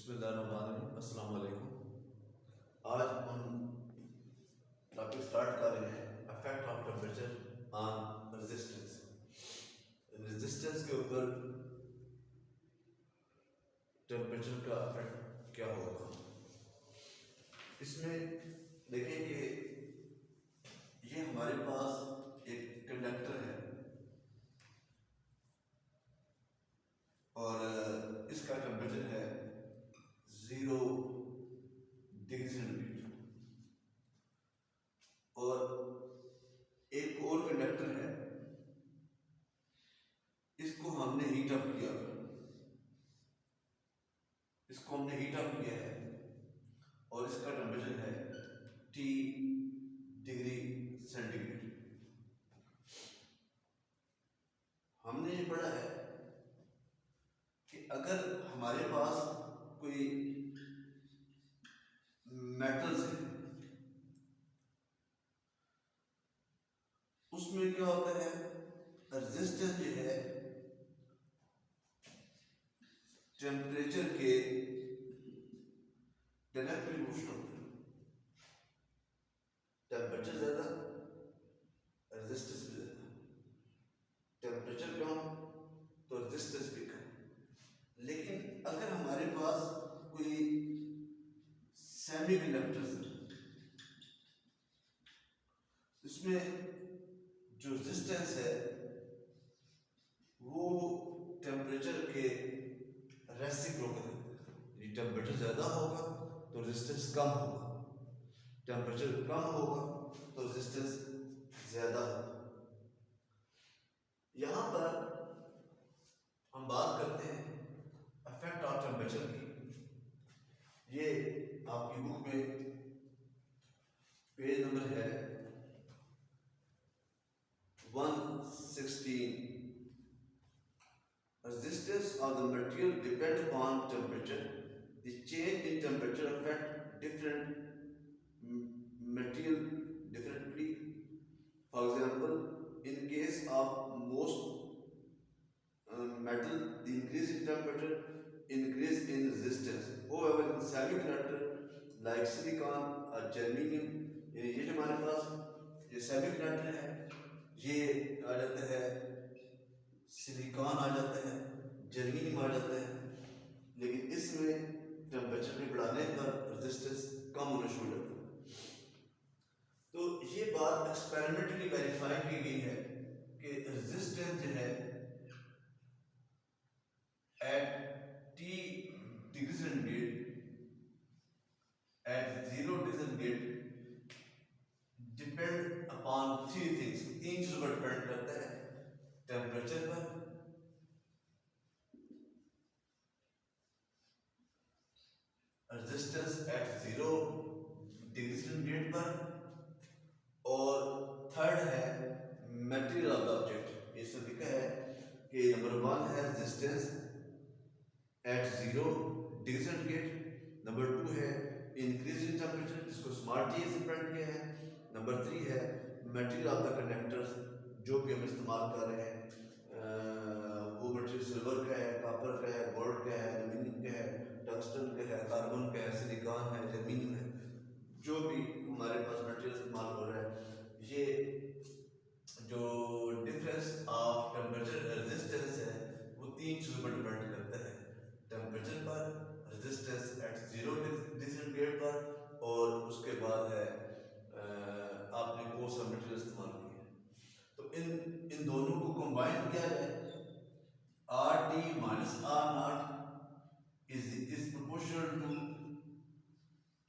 बिस्मिल्लाहिर्रहमानिर्रहीम, अस्सलाम वालेकुम। आज हम टॉपिक स्टार्ट कर रहे हैं effect of temperature on resistance. Resistance के ऊपर टेम्परेचर का इफेक्ट क्या होगा। इसमें देखें कि ये हमारे पास एक कंडक्टर है और इसका टेम्परेचर है 0 डिग्री सेंटीग्रेड और एक और कंडक्टर है, इसको हमने हीट अप किया है और इसका टेम्परेचर है T डिग्री सेंटीग्रेड। हमने ये पढ़ा है कि अगर हमारे पास कोई मेटल्स है, उसमें क्या होता है, रेजिस्टेंस जो है टेम्परेचर के डायरेक्ट प्रोपोर्शनल होता है। टेम्परेचर ज्यादा, रेजिस्टेंस भी ज्यादा। टेम्परेचर कम तो रेजिस्टेंस भी कम। लेकिन अगर हमारे पास कोई सेमीकंडक्टर्स है, इसमें जो रेजिस्टेंस है वो टेम्परेचर के रेसिप्रोकल है। टेम्परेचर ज्यादा होगा तो रेजिस्टेंस कम होगा, टेम्परेचर कम होगा तो रेजिस्टेंस ज्यादा होगा। यहां पर हम बात करते हैं इफेक्ट ऑफ टेम्परेचर की। ये आपकी बुक में पेज नंबर है 116। Resistance of the material depend upon temperature. The change in temperature affect different material differently. For example, in case of most metal, the increase in temperature increase in resistance. However, in semiconductor like silicon or germanium, ये जो हमारे पास ये semiconductor है, ये आ जाता है silicon आ जाता है, जर्मेनियम आ जाता है, लेकिन इसमें टेम्परेचर में बढ़ाने पर रेजिस्टेंस कम होना शुरू हो जाता है। तो ये बात एक्सपेरिमेंटली वेरीफाई की गई है कि रेजिस्टेंस जो है at T degree centigrade, at 0 degree centigrade depend upon 3 things. 3 चीजों पर डिपेंड करता है, टेम्परेचर पर, रेजिस्टेंस एट 0 डिग्री सेंटीग्रेड पर, और थर्ड है मटेरियल ऑफ द ऑब्जेक्ट। इसमें लिखा है कि नंबर 1 है resistance at 0 degree centigrade, number 2 है इंक्रीज इन टेम्परेचर, जिसको स्मार्ट जी से प्रिंट किया है, नंबर 3 है मटेरियल ऑफ द कंडक्टर्स जो भी हम इस्तेमाल कर रहे हैं, वो मटेरियल सिल्वर का है, कॉपर का है, गोल्ड का है, एल्यूमिनियम का है, टंगस्टन का है, कार्बन का है, सिलिकॉन है, जर्मेनियम है, जो भी हमारे पास मटेरियल इस्तेमाल हो रहा है, ये जो डिफरेंस ऑफ टेम्परेचर रेजिस्टेंस है वो 3 चीज़ों पर डिपेंड करता है, टेम्परेचर पर, रेजिस्टेंस एट 0 डिग्री सेंटीग्रेड पर, और उसके बाद है आपने कौन सा मटेरियल इस्तेमाल किया है। तो इन दोनों को कंबाइन किया जाए, RT minus R0 is proportional to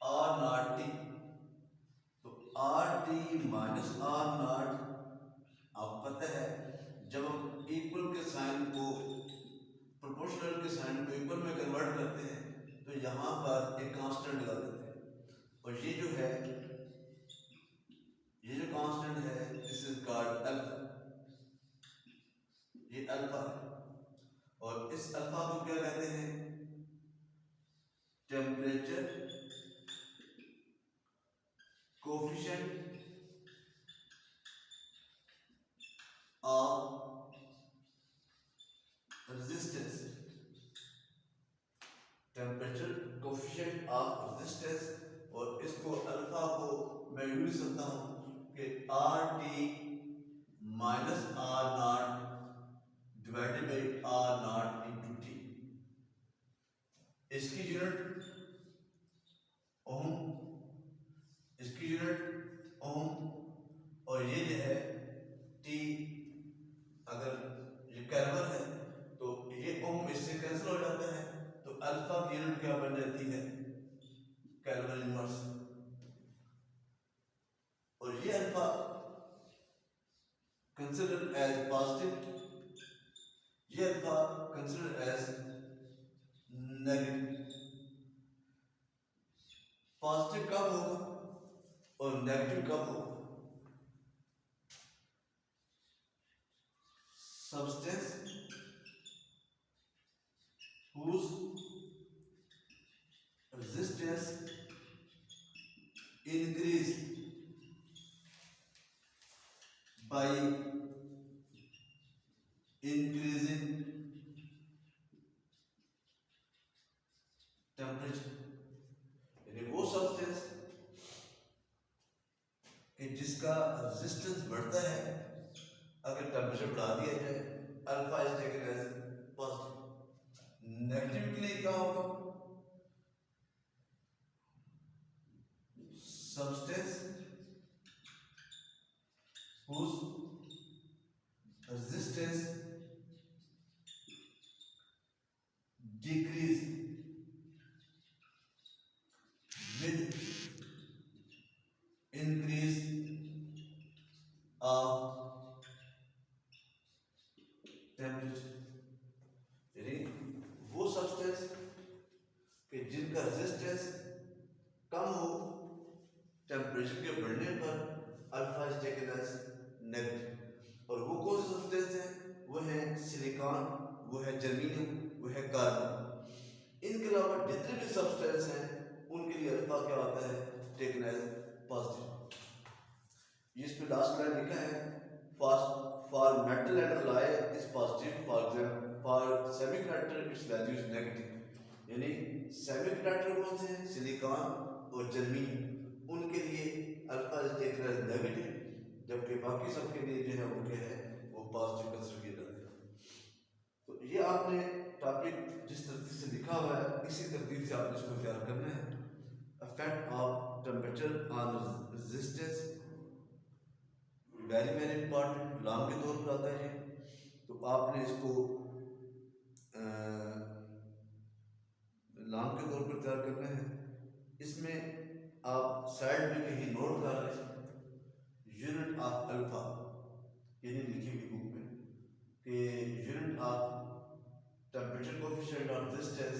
R0T। तो RT minus R0 आपको पता है, जब हम इक्वल के साइन को प्रोपोर्शनल के साइन को इक्वल में कन्वर्ट करते हैं तो यहाँ पर एक कांस्टेंट लगा देते हैं, और ये जो है, ये जो कांस्टेंट है दिस इज कॉल्ड अल्फा। ये अल्फा है, और इस अल्फा को क्या कहते हैं, temperature coefficient of resistance. Temperature of resistance, और इसको अल्फा को मैं यूं लिख सकता हूं कि R T minus R naught divided by R naught into T. इसकी यूनिट ओम, इसकी यूनिट ओम, और ये जो है टी, अगर ये केल्विन है तो ये ओम इससे कैंसिल हो जाता है, तो अल्फा की यूनिट क्या बन जाती है, केल्विन इनवर्स। और ये अल्फा कंसिडर एज पॉजिटिव, ये alpha consider as negative. Positive कब होगा और नेगेटिव कब होगा? Substance whose resistance increase by increasing temperature, यानी वो सब्सटेंस कि जिसका रेजिस्टेंस बढ़ता है अगर टेम्परेचर बढ़ा दिया जाए, alpha is taken as positive. Negative के लिए क्या होगा? Substance whose resistance decrease with increase of temperature, यानी वो सब्सटेंस कि जिनका रेजिस्टेंस कम हो टेम्परेचर के बढ़ने पर, alpha is taken as negative. और वो कौन से सब्सटेंस है? वो है सिलिकॉन, वो है जर्मेनियम, वो है कार्बन। इनके अलावा जितने भी सब्सटेंस हैं उनके लिए अल्फा क्या होता है, टेकन एज पॉजिटिव। इस पे लास्ट लाइन लिखा है for metal and alloy is positive, for example for semiconductor its value is negative. यानी सेमीकंडक्टर कौन से हैं? सिलिकॉन और जर्मेनियम, उनके लिए alpha is taken as negative, जबकि बाकी सब के लिए जो है वो क्या है, वो पॉजिटिव कंसीडर किया जाता है। तो ये आपने टॉपिक जिस तरतीब से लिखा हुआ है इसी तरतीब से आपने इसको तैयार करना है। Effect of temperature on resistance very very important, long के तौर पर आता है ये, तो आपने इसको लॉन्ग के तौर पर तैयार करना है। इसमें आप साइड में कहीं नोट कर रहे हैं यूनिट ऑफ अल्फा, ये नहीं लिखी हुई बुक में कि unit of temperature coefficient of resistance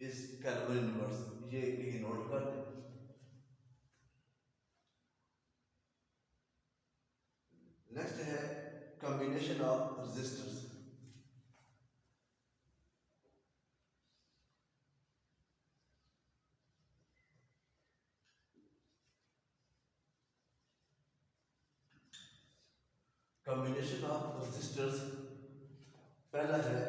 is kelvin inverse, ये कहीं नोट कर दें। नेक्स्ट है combination of resistors. Combination of resistors, पहला है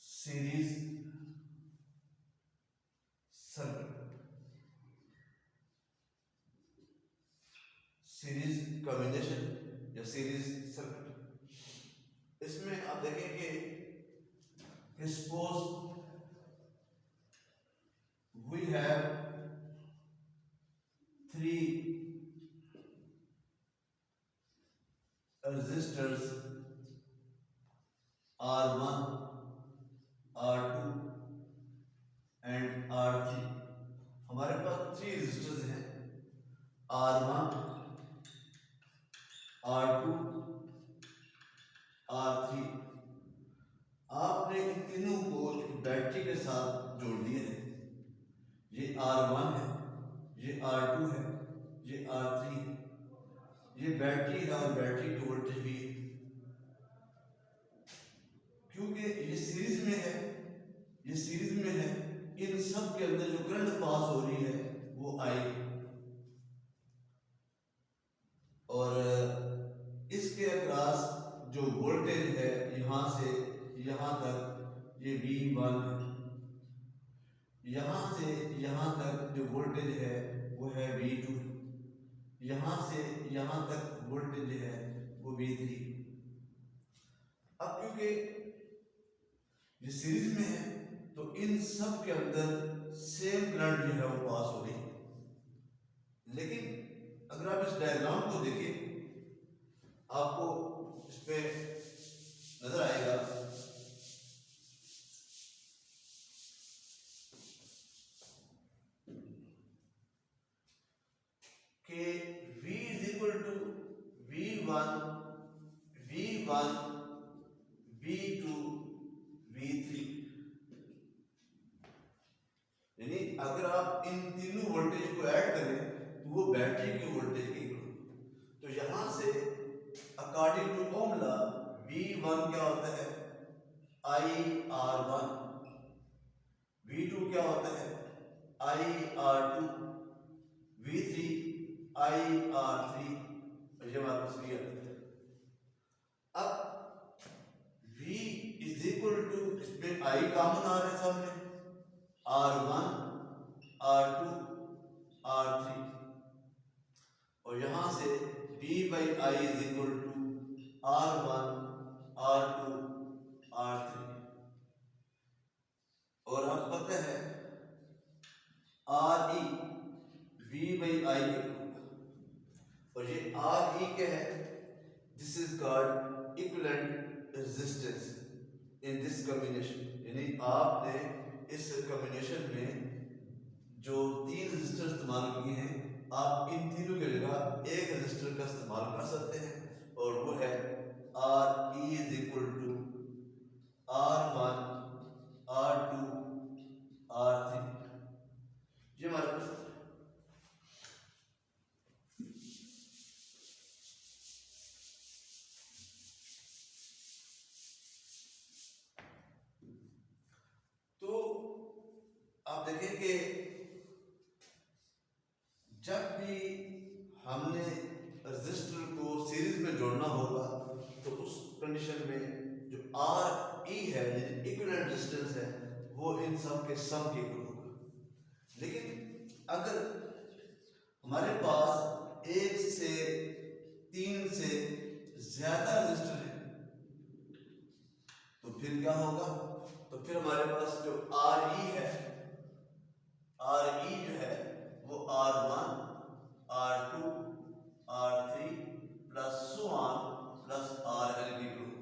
सीरीज सर्किट, सीरीज कॉम्बिनेशन या सीरीज सर्किट। इसमें आप देखेंगे कि suppose we have 3 resistors R1, R2 and R3। हमारे पास 3 रेजिस्टर्स हैं R1, R2, R3। आपने इन तीनों को एक बैटरी के साथ जोड़ दिया है, ये R1 है, ये R2 है, ये R3 है। ये बैटरी है और बैटरी की वोल्टेज भी है, क्योंकि ये सीरीज में है, ये सीरीज में है, इन सब के अंदर जो करंट पास हो रही है वो आई, और इसके अक्रॉस जो वोल्टेज है यहाँ से यहाँ तक ये V1 है। यहाँ से यहाँ तक जो वोल्टेज है वो है V2, यहाँ से यहाँ तक वोल्टेज है वो V3। अब क्योंकि ये सीरीज में है तो इन सब के अंदर सेम करंट जो है वो पास हो रही है। लेकिन अगर आप इस डायग्राम को देखिए आपको इस पे नजर आएगा कि V is equal to V1 V2 V3, यानी अगर आप इन तीनों वोल्टेज को ऐड करें तो वो बैटरी की वोल्टेज के इक्वल। तो यहां से according two ohm law V1 क्या होता है IR1, V2 क्या होता है IR2, V3 IR3, और ये हमारे पास V आता है। अब V इज इक्वल टू, इसमें I कॉमन आ रहा है सामने, R1 R2 R3, और यहां से V by I is equal to R1 R2 R3, और आपको पता है RE V बाई I के होगा, और ये RE क्या है, this is called equivalent resistance in this combination. यानी आपने इस कॉम्बिनेशन में जो तीन रेजिस्टर इस्तेमाल किए हैं, आप इन तीनों की जगह एक रेजिस्टर का इस्तेमाल कर सकते हैं, और वो है RE is equal to R1 R2 R3। ये हमारे पास तो आप देखें कि जब भी हमने रेजिस्टर को सीरीज में जोड़ना होगा तो उस कंडीशन में जो RE है, इक्विवेलेंट रेजिस्टेंस है, वो इन सब के सम के इक्वल होगा। लेकिन अगर हमारे पास एक से तीन से ज्यादा रेजिस्टर है तो फिर क्या होगा, तो फिर हमारे पास जो RE है, RE जो है वो R1 R2 R3 plus so on plus RN की होगा।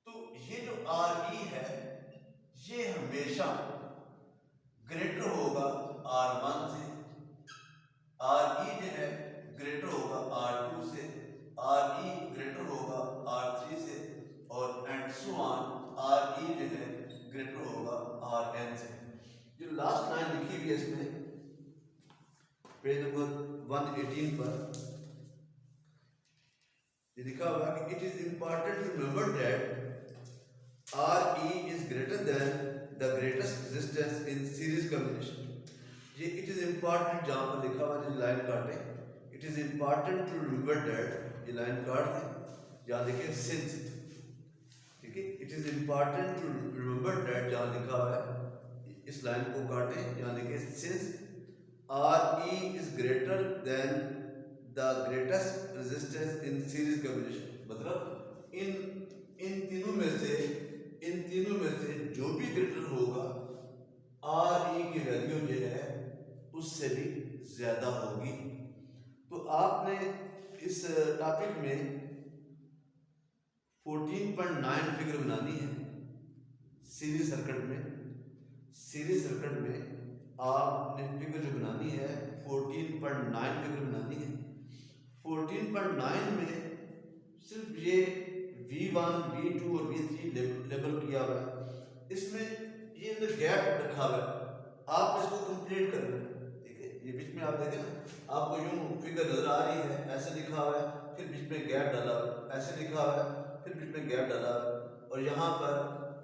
तो ये जो RE है ये हमेशा ग्रेटर होगा R1 से, RE जो है ग्रेटर होगा R2 से, RE ग्रेटर होगा R3 से, और एंड सो ऑन RE जो है ग्रेटर होगा RN से। जो लास्ट लाइन लिखी हुई है इसमें पेज नंबर 118 पर ये लिखा हुआ है कि it is important to remember that RE is greater than the greatest resistance in series combination. ये इट इज इंपॉर्टेंट जहां पर लिखा हुआ है, लाइन काटे, it is important to remember that, ये लाइन काट दें, जहां देखिए सिंस, ठीक है, it is important to remember that जहां लिखा हुआ है इस लाइन को काटें, जहां देखिए since RE is greater than the greatest resistance in series combination। मतलब इन तीनों में से जो भी ग्रेटर होगा RE की वैल्यू जो है उससे भी ज्यादा होगी। तो आपने इस टॉपिक में 14.9 फिगर बनानी है सीरीज सर्किट में आपने फिगर जो बनानी है 14.9 फिगर बनानी है। 14.9 में सिर्फ ये V1 V2 और V3 लेबल किया हुआ है, इसमें ये अंदर गैप रखा हुआ है, आप इसको कंप्लीट करना है। ठीक है, ये बीच में आप देखें ना, आपको यूं फिगर नजर आ रही है, ऐसे लिखा हुआ है, फिर बीच में गैप डाला हुआ है, ऐसे लिखा हुआ है, फिर बीच में गैप डाला हुआ है, और यहाँ पर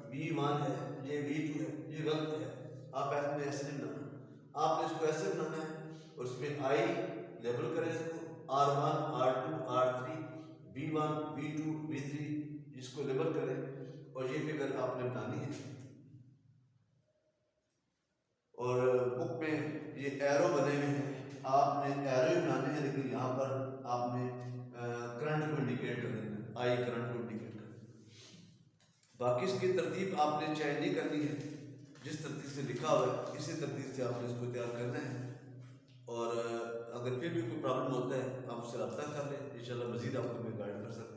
V1 है, ये V2 है, ये गलत है, आप ऐसे नहीं बनाना, आपने इसको ऐसे बनाना है, और इसमें I लेबल करें इसको R1 R2 R3 V1 V2 V3, इसको लेबल करें, और ये फिगर आपने बनानी है। एरो बने हुए हैं, आपने एरो ही बनाने हैं, लेकिन यहाँ पर आपने करंट को इंडिकेट कर देना, आई करंट को इंडिकेट कर देना। बाकी इसकी तरतीब आपने चेंज नहीं करनी है, जिस तरतीब से लिखा हुआ है इसी तरतीब से आपने इसको तैयार करना है। और अगर फिर भी कोई प्रॉब्लम होता है आप उससे रब्ता कर लें, इंशाल्लाह मज़ीद आपको मैं गाइड कर सकता हूँ।